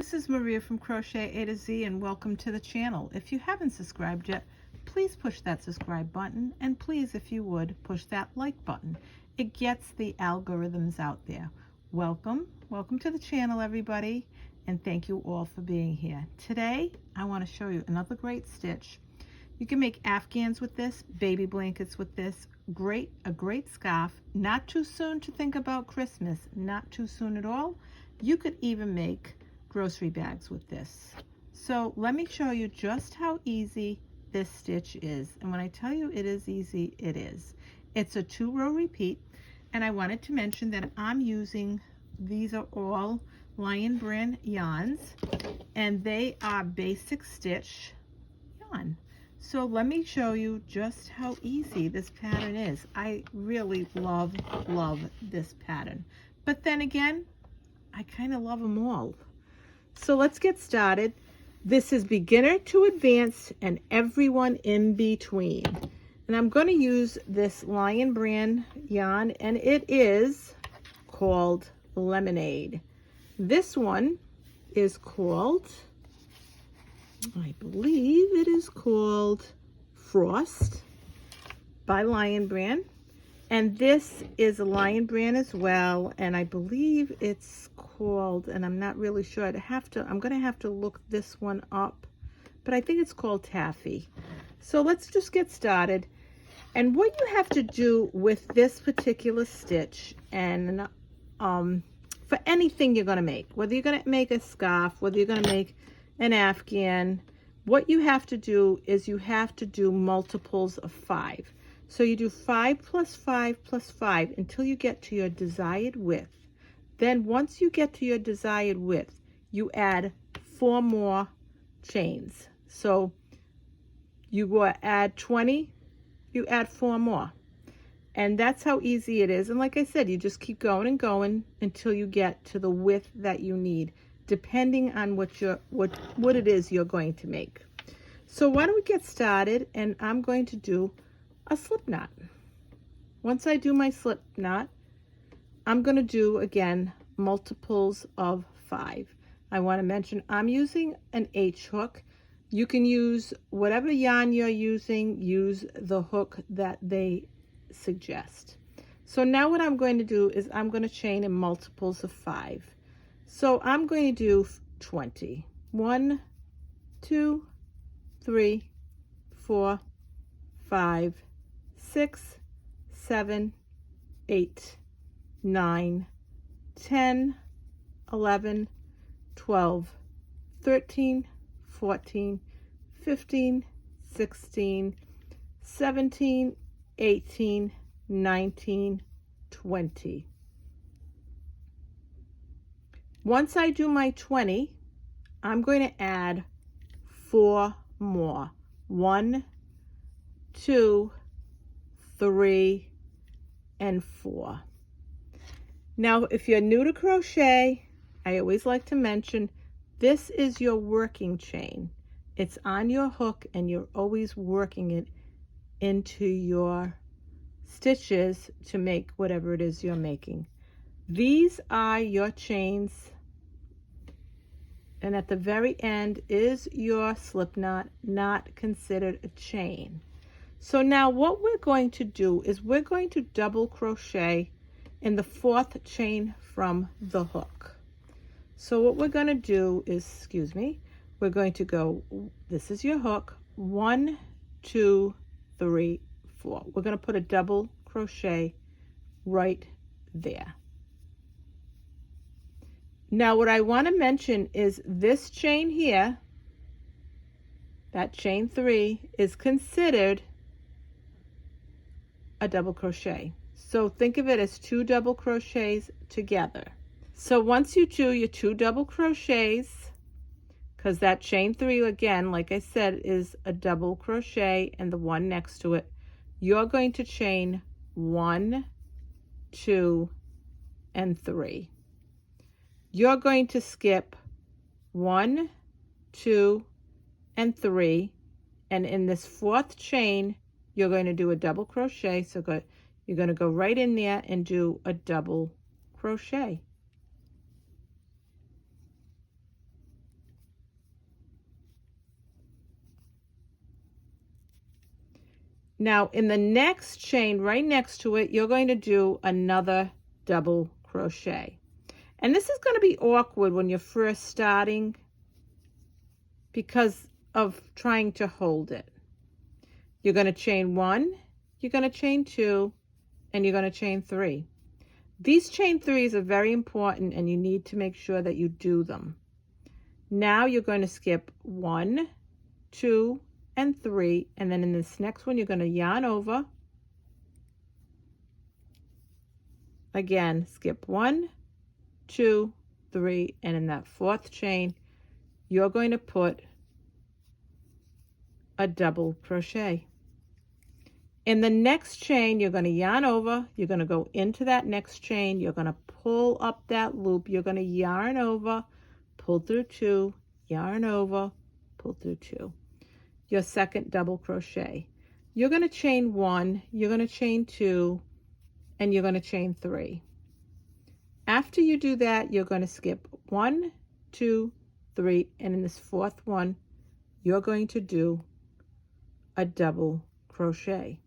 This is Maria from Crochet A to Z, and welcome to the channel. If you haven't subscribed yet, please push that subscribe button, and please, if you would, push that like button. It gets the algorithms out there. Welcome to the channel, everybody, and thank you all for being here. Today I want to show you another great stitch. You can make Afghans with this, baby blankets with this, a great scarf. Not too soon to think about Christmas, not too soon at all. You could even make grocery bags with this. So let me show you just how easy this stitch is. And when I tell you it is easy, it is. It's a 2-row repeat, and I wanted to mention that I'm using, these are all Lion brand yarns, and they are basic stitch yarn. So let me show you just how easy this pattern is. I really love this pattern. But then again, I kind of love them all. So let's get started. This is beginner to advanced and everyone in between. And I'm going to use this Lion brand yarn, and it is called Lemonade. This one is called, I believe it is called Frost by Lion brand. And this is a Lion brand as well, and I believe it's called, and I'm not really sure, I'm going to have to look this one up, but I think it's called Taffy. So let's just get started. And what you have to do with this particular stitch, and for anything you're going to make, whether you're going to make a scarf, whether you're going to make an Afghan, what you have to do is you have to do multiples of 5. So you do 5 plus 5 plus 5 until you get to your desired width. Then once you get to your desired width, you add 4 more chains. So you go add 20, you add 4 more. And that's how easy it is. And like I said, you just keep going and going until you get to the width that you need, depending on what it is you're going to make. So why don't we get started, and I'm going to do a slip knot. Once I do my slip knot, I'm going to do again multiples of 5. I want to mention I'm using an H hook. You can use whatever yarn you're using, use the hook that they suggest. So now what I'm going to do is I'm going to chain in multiples of 5. So I'm going to do 20. 1, 2, 3, 4, 5, 6, 7, 8, 9, 10, 11, 12, 13, 14, 15, 16, 17, 18, 19, 20. Once I do my 20, I'm going to add 4 more. 1, 2, 3, and 4. Now, if you're new to crochet, I always like to mention this is your working chain. It's on your hook, and you're always working it into your stitches to make whatever it is you're making. These are your chains, and at the very end is your slip knot, not considered a chain. So now what we're going to do is we're going to double crochet in the 4th chain from the hook. So what we're going to do is, we're going to go, this is your hook, 1, 2, 3, 4. We're going to put a double crochet right there. Now what I want to mention is this chain here, that chain 3, is considered a double crochet. So think of it as 2 double crochets together. So once you do your 2 double crochets, because that chain 3, again, like I said, is a double crochet and the one next to it, you're going to chain 1, 2, and 3. You're going to skip 1, 2, and 3, and in this 4th chain, you're going to do a double crochet. So you're going to go right in there and do a double crochet. Now in the next chain right next to it, you're going to do another double crochet. And this is going to be awkward when you're first starting because of trying to hold it. You're going to chain 1, you're going to chain 2, and you're going to chain 3. These chain 3s are very important and you need to make sure that you do them. Now you're going to skip 1, 2, and 3, and then in this next one you're going to yarn over. Again, skip 1, 2, 3, and in that 4th chain you're going to put a double crochet. In the next chain, you're going to yarn over, you're going to go into that next chain, you're going to pull up that loop, you're going to yarn over, pull through 2, yarn over, pull through 2. Your second double crochet. You're going to chain 1, you're going to chain 2, and you're going to chain 3. After you do that, you're going to skip 1, 2, 3, and in this 4th one, you're going to do a double crochet.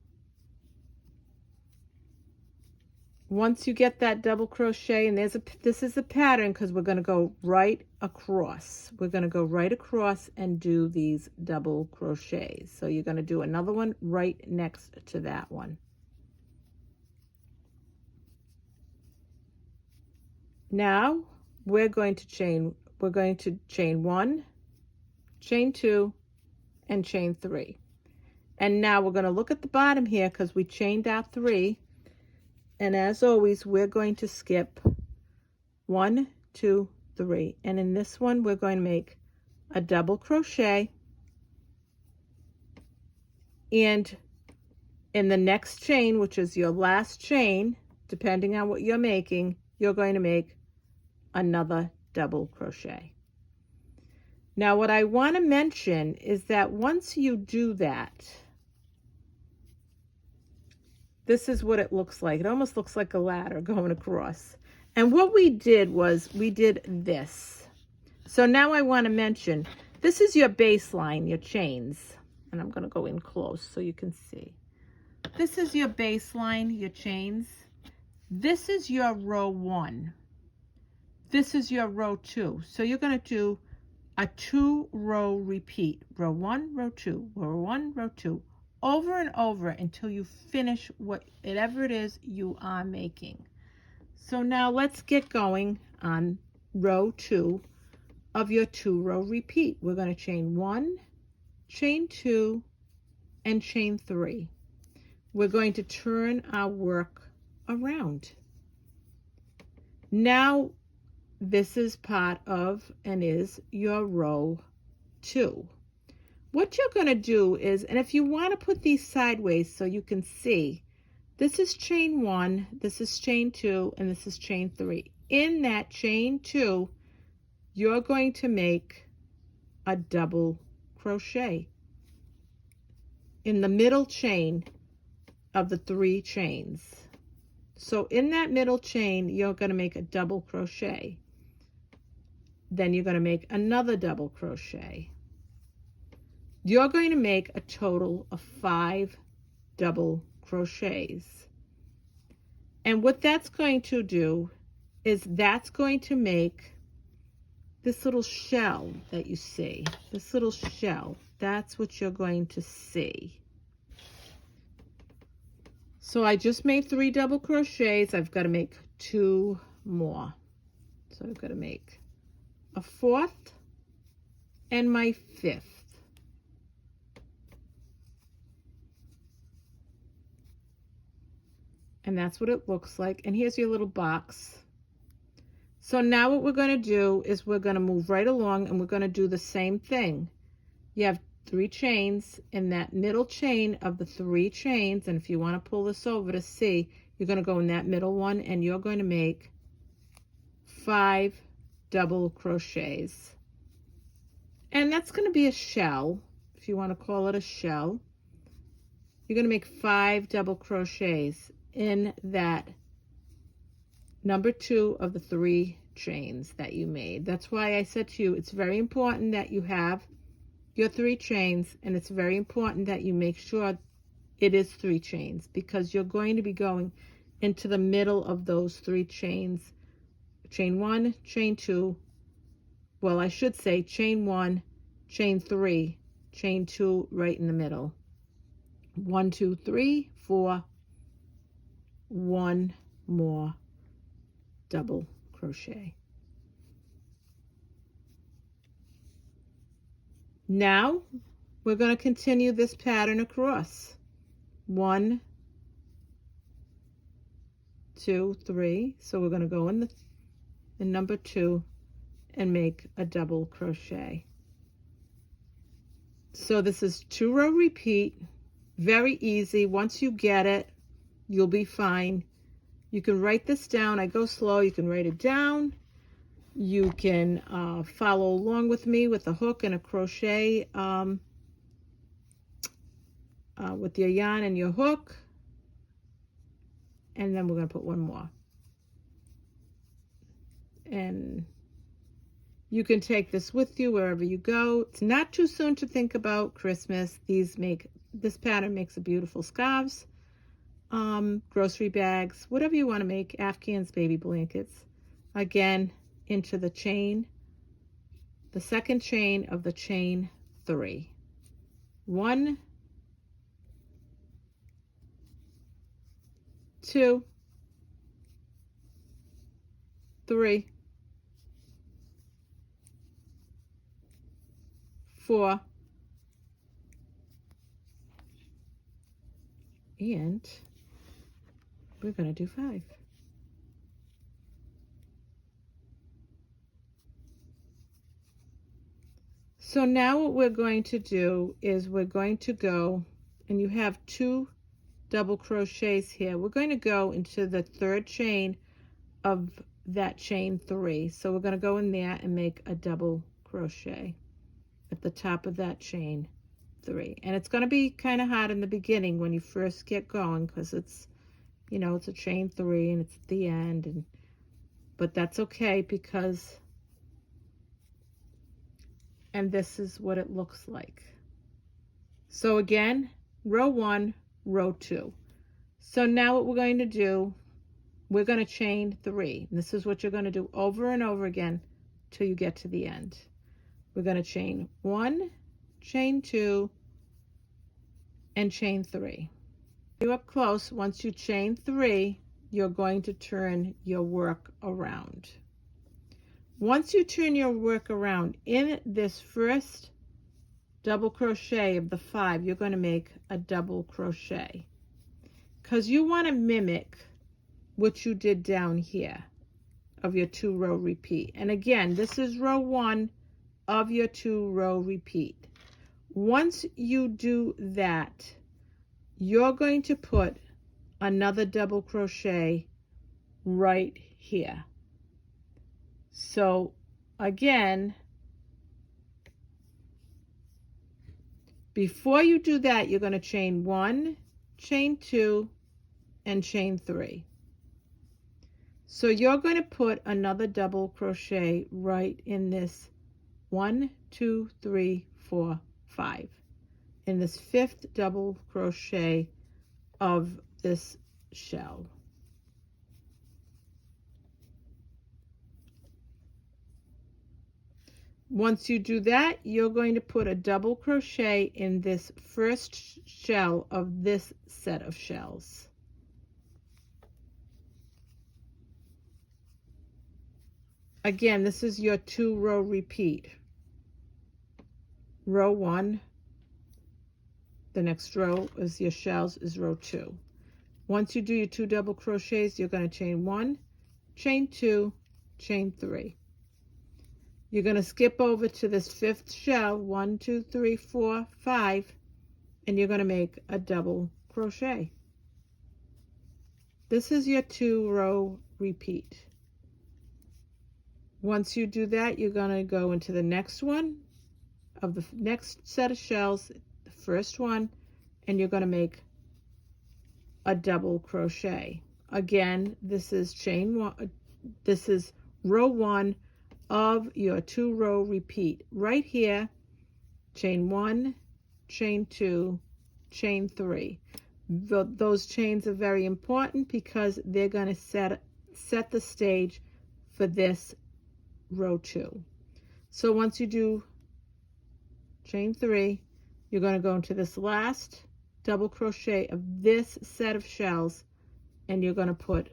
Once you get that double crochet, and this is the pattern because we're going to go right across. We're going to go right across and do these double crochets. So you're going to do another one right next to that one. Now we're going to chain 1, chain 2, and chain 3. And now we're going to look at the bottom here because we chained our 3. And as always, we're going to skip 1, 2, 3. And in this one, we're going to make a double crochet. And in the next chain, which is your last chain, depending on what you're making, you're going to make another double crochet. Now, what I want to mention is that once you do that, this is what it looks like. It almost looks like a ladder going across. And what we did was we did this. So now I want to mention, this is your baseline, your chains. And I'm going to go in close so you can see. This is your baseline, your chains. This is your row 1. This is your row 2. So you're going to do a 2-row repeat. Row 1, row 2, row 1, row 2. Over and over until you finish whatever it is you are making. So now let's get going on row 2 of your 2-row repeat. We're going to chain 1, chain 2, and chain 3. We're going to turn our work around. Now this is part of and is your row 2. What you're going to do is, and if you want to put these sideways so you can see, this is chain 1, this is chain 2, and this is chain 3. In that chain 2, you're going to make a double crochet in the middle chain of the 3 chains. So in that middle chain, you're going to make a double crochet. Then you're going to make another double crochet. You're going to make a total of 5 double crochets. And what that's going to do is that's going to make this little shell that you see. This little shell, that's what you're going to see. So I just made 3 double crochets. I've got to make 2 more. So I've got to make a 4th and my 5th. And that's what it looks like. And here's your little box. So now what we're going to do is we're going to move right along and we're going to do the same thing. You have 3 chains in that middle chain of the 3 chains. And if you want to pull this over to see, you're going to go in that middle one and you're going to make 5 double crochets. And that's going to be a shell, if you want to call it a shell. You're going to make 5 double crochets in that number 2 of the 3 chains that you made. That's why I said to you, it's very important that you have your 3 chains, and it's very important that you make sure it is 3 chains, because you're going to be going into the middle of those 3 chains. Chain 1, chain 2, well, I should say chain 1, chain 3, chain 2 right in the middle. 1, 2, 3, 4, 1 more double crochet. Now we're going to continue this pattern across. 1, 2, 3. So we're going to go in number 2 and make a double crochet. So this is 2-row repeat. Very easy. Once you get it, you'll be fine. You can write this down. I go slow. You can write it down. You can follow along with me with a hook and a crochet with your yarn and your hook. And then we're going to put one more. And you can take this with you wherever you go. It's not too soon to think about Christmas. This pattern makes a beautiful scarves, grocery bags, whatever you want to make, Afghans baby blankets. Again, into the chain, the second chain of the chain 3. 1, 2, 3, 4, and we're going to do 5. So now what we're going to do is we're going to go, and you have 2 double crochets here. We're going to go into the 3rd chain of that chain 3. So we're going to go in there and make a double crochet at the top of that chain 3. And it's going to be kind of hard in the beginning when you first get going, because it's, you know, it's a chain 3 and it's at the end, but that's okay, because, and this is what it looks like. So again, row 1, row 2. So now what we're going to do, we're going to chain 3. And this is what you're going to do over and over again till you get to the end. We're going to chain 1, chain 2, and chain 3. You're up close. Once you chain 3, you're going to turn your work around. Once you turn your work around, in this first double crochet of the 5, you're going to make a double crochet, because you want to mimic what you did down here of your 2-row repeat. And again, this is row 1 of your 2-row repeat. Once you do that, you're going to put another double crochet right here. So again, before you do that, you're going to chain 1, chain 2, and chain 3. So you're going to put another double crochet right in this 1, 2, 3, 4, 5, in this 5th double crochet of this shell. Once you do that, you're going to put a double crochet in this first shell of this set of shells. Again, this is your 2-row repeat. Row 1, the next row is your shells, is row 2. Once you do your 2 double crochets, you're going to chain 1, chain 2, chain 3. You're going to skip over to this 5th shell, 1, 2, 3, 4, 5, and you're going to make a double crochet. This is your 2-row repeat. Once you do that, you're going to go into the next one of the next set of shells, the first one, and you're going to make a double crochet. Again, this is chain 1, this is row 1 of your 2-row repeat. Right here, chain 1, chain 2, chain 3. Those chains are very important because they're going to set the stage for this row 2. So once you do chain 3, you're going to go into this last double crochet of this set of shells, and you're going to put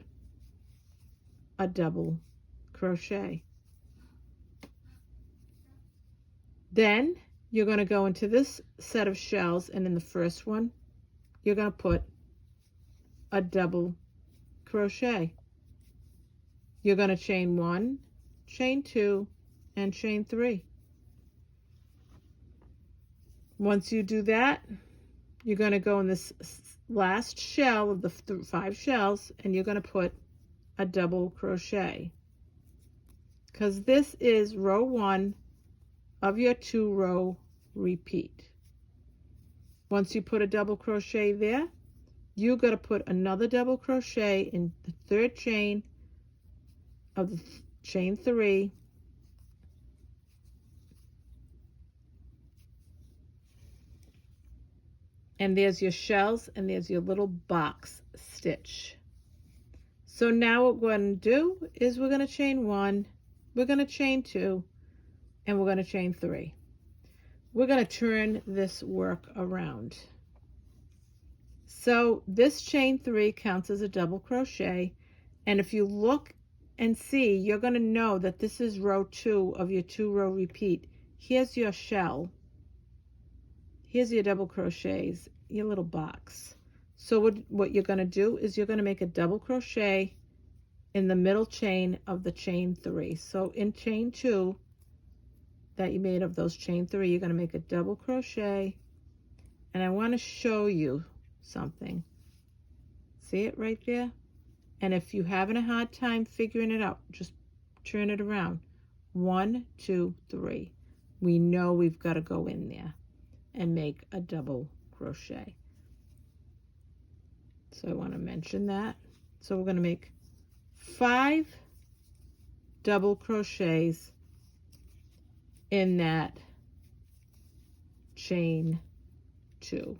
a double crochet. Then you're going to go into this set of shells, and in the first one you're going to put a double crochet. You're going to chain 1, chain 2, and chain 3. Once you do that, you're going to go in this last shell of the 5 shells, and you're going to put a double crochet, because this is row 1 of your 2-row repeat. Once you put a double crochet there, you're going to put another double crochet in the 3rd chain of the chain 3, and there's your shells, and there's your little box stitch. So now what we're going to do is we're going to chain 1, we're going to chain 2, and we're going to chain 3. We're going to turn this work around. So this chain 3 counts as a double crochet, and if you look and see, you're going to know that this is row 2 of your 2-row repeat. Here's your shell, here's your double crochets, your little box. So what you're going to do is you're going to make a double crochet in the middle chain of the chain 3. So in chain 2 that you made of those chain 3, you're going to make a double crochet, and I want to show you something. See it right there? And if you're having a hard time figuring it out, just turn it around. 1, 2, 3. We know we've got to go in there and make a double crochet. So I want to mention that. So we're going to make 5 double crochets in that chain 2.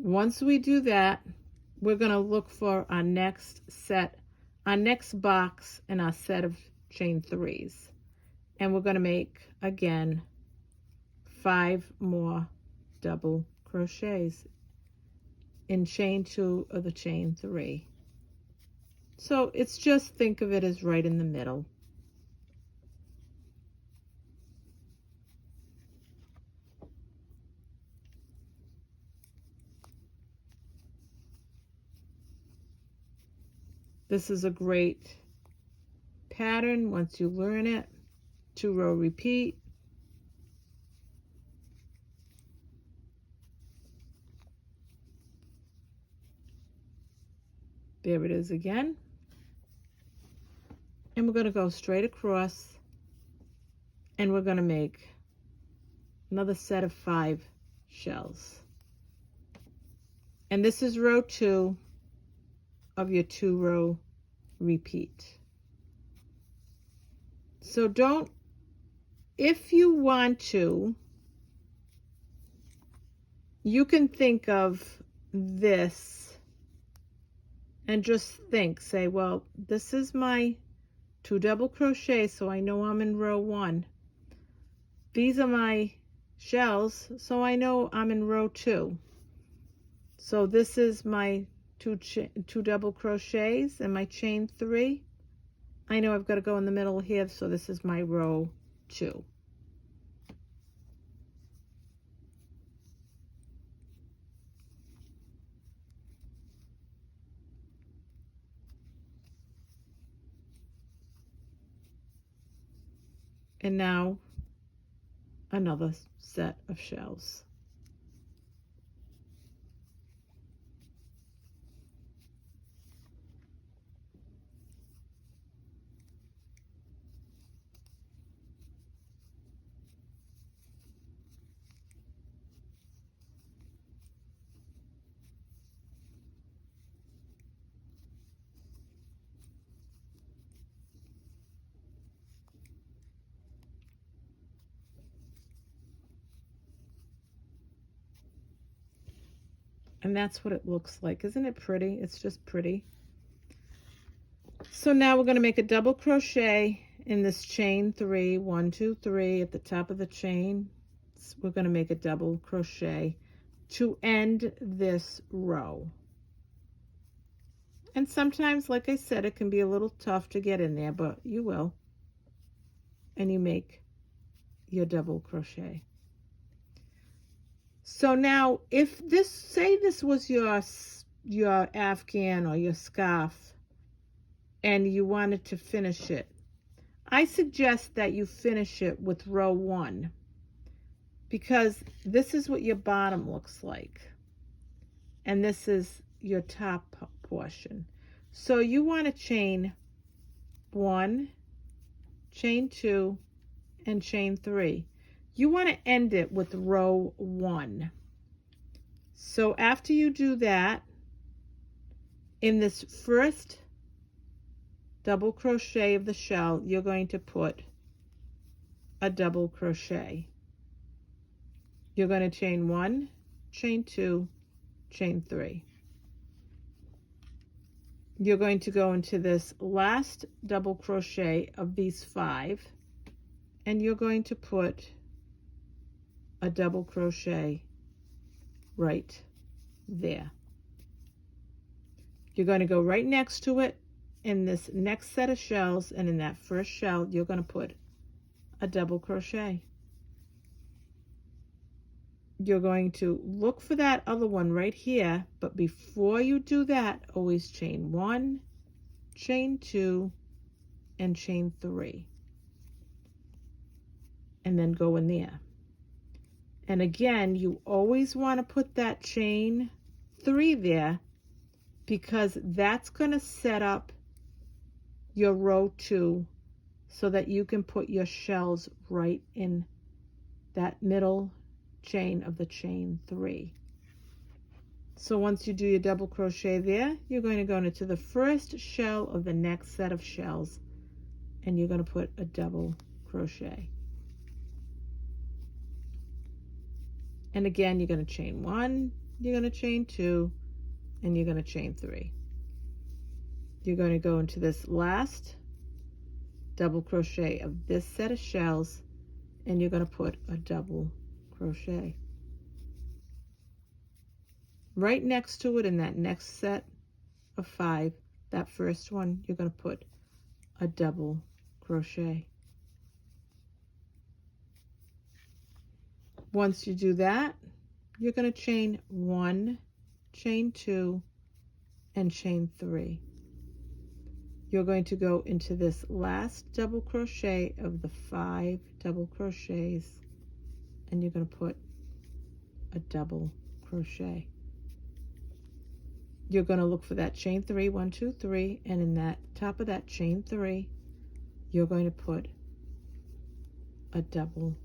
Once we do that, we're going to look for our next set, our next box in our set of chain 3s. And we're going to make, again, 5 more double crochets in chain 2 of the chain 3. So it's just, think of it as right in the middle. This is a great pattern once you learn it. 2-row repeat. There it is again. And we're going to go straight across, and we're going to make another set of 5 shells. And this is row 2 of your 2-row repeat. So don't, if you want to, you can think of this and just think, say, well, this is my 2 double crochets, so I know I'm in row 1. These are my shells, so I know I'm in row 2. So this is my 2 double crochets and my chain 3. I know I've got to go in the middle here, so this is my row 2. And now another set of shells. And that's what it looks like. Isn't it pretty? It's just pretty. So now we're going to make a double crochet in this chain 3, 1, 2, 3 at the top of the chain. So we're going to make a double crochet to end this row. And sometimes, like I said, it can be a little tough to get in there, but you will. And you make your double crochet. So now if this, say this was your Afghan or your scarf, and you wanted to finish it, I suggest that you finish it with row 1, because this is what your bottom looks like, and this is your top portion. So you want to chain 1, chain 2, and chain 3. You want to end it with row 1. So after you do that, in this first double crochet of the shell, you're going to put a double crochet. You're going to chain 1, chain 2, chain 3. You're going to go into this last double crochet of these 5, and you're going to put a double crochet right there. You're going to go right next to it in this next set of shells, and in that first shell you're going to put a double crochet. You're going to look for that other one right here, but before you do that, always chain 1, chain 2, and chain 3, and then go in there. And again, you always want to put that chain 3 there, because that's going to set up your row 2 so that you can put your shells right in that middle chain of the chain 3. So once you do your double crochet there, you're going to go into the first shell of the next set of shells, and you're going to put a double crochet. And again, you're going to chain 1, you're going to chain 2, and you're going to chain 3. You're going to go into this last double crochet of this set of shells, and you're going to put a double crochet. Right next to it in that next set of 5, that first one, you're going to put a double crochet. Once you do that, you're going to chain 1, chain 2, and chain 3. You're going to go into this last double crochet of the 5 double crochets, and you're going to put a double crochet. You're going to look for that chain 3, 1, 2, 3, and in that top of that chain 3, you're going to put a double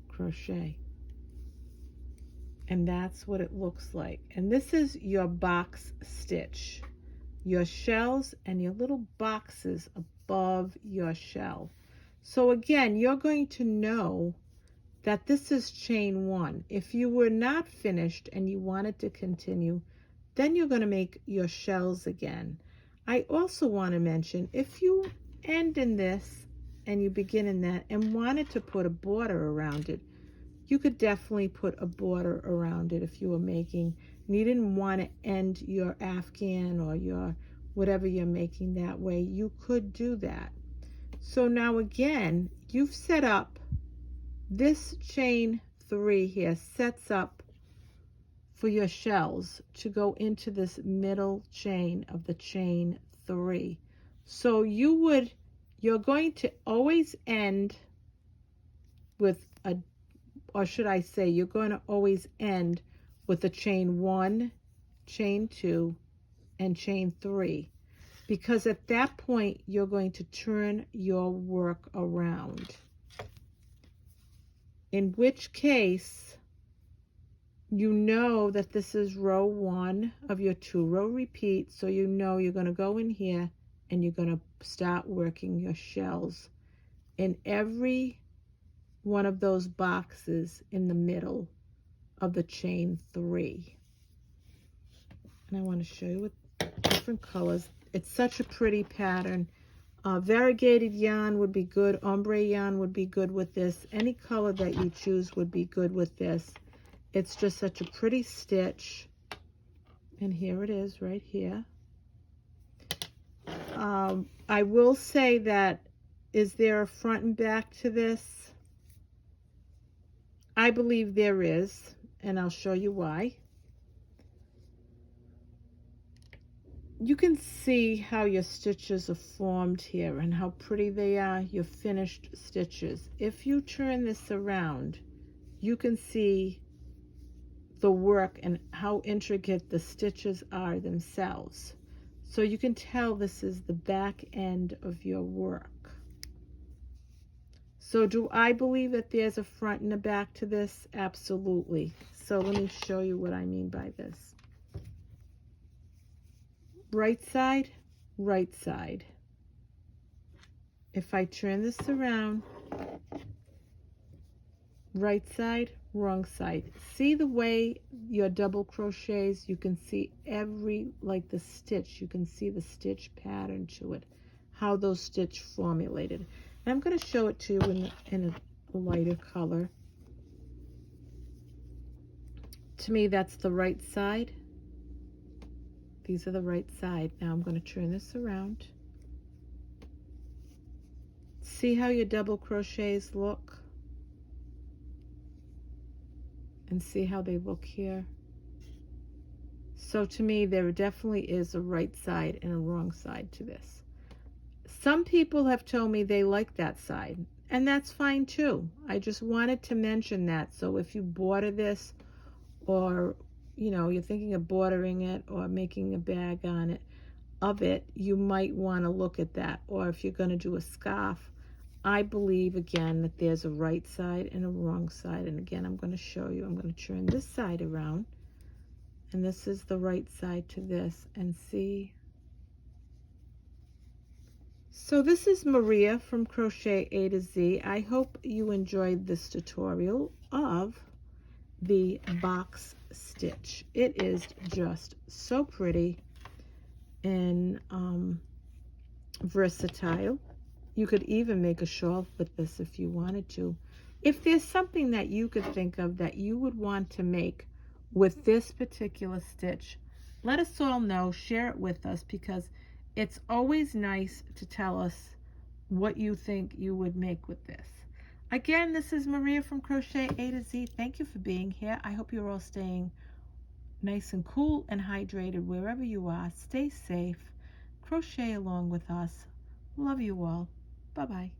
crochet. And that's what it looks like. And this is your box stitch, your shells and your little boxes above your shell. So again, you're going to know that this is chain 1. If you were not finished and you wanted to continue, then you're going to make your shells again. I also want to mention, if you end in this and you begin in that and wanted to put a border around it, you could definitely put a border around it if you were making, and you didn't want to end your Afghan or your whatever you're making that way, you could do that. So now again, you've set up this chain 3 here, sets up for your shells to go into this middle chain of the chain 3. So you're going to always end with a, or should I say, you're going to always end with a chain 1, chain 2, and chain 3, because at that point you're going to turn your work around, in which case you know that this is row 1 of your 2-row repeat. So you know you're going to go in here and you're going to start working your shells in every one of those boxes in the middle of the chain 3. And I want to show you with different colors. It's such a pretty pattern. Variegated yarn would be good. Ombre yarn would be good with this. Any color that you choose would be good with this. It's just such a pretty stitch. And here it is right here. I will say that, is there a front and back to this? I believe there is, and I'll show you why. You can see how your stitches are formed here and how pretty they are, your finished stitches. If you turn this around, you can see the work and how intricate the stitches are themselves. So you can tell this is the back end of your work. So do I believe that there's a front and a back to this? Absolutely. So let me show you what I mean by this. Right side, right side. If I turn this around, right side, wrong side. See the way your double crochets, you can see like the stitch, you can see the stitch pattern to it, how those stitch formulated. And I'm going to show it to you in a lighter color. To me, that's the right side. These are the right side. Now I'm going to turn this around. See how your double crochets look? And see how they look here? So to me, there definitely is a right side and a wrong side to this. Some people have told me they like that side, and that's fine too. I just wanted to mention that. So if you border this, or you're thinking of bordering it or making a bag on it, you might want to look at that. Or if you're going to do a scarf, I believe again that there's a right side and a wrong side. And again, I'm going to show you. I'm going to turn this side around, and this is the right side to this, and see. So this is Maria from Crochet A to Z. I hope you enjoyed this tutorial of the box stitch. It is just so pretty and versatile. You could even make a shawl with this if you wanted to. If there's something that you could think of that you would want to make with this particular stitch, let us all know, share it with us, because it's always nice to tell us what you think you would make with this. Again, this is Maria from Crochet A to Z. Thank you for being here. I hope you're all staying nice and cool and hydrated wherever you are. Stay safe. Crochet along with us. Love you all. Bye-bye.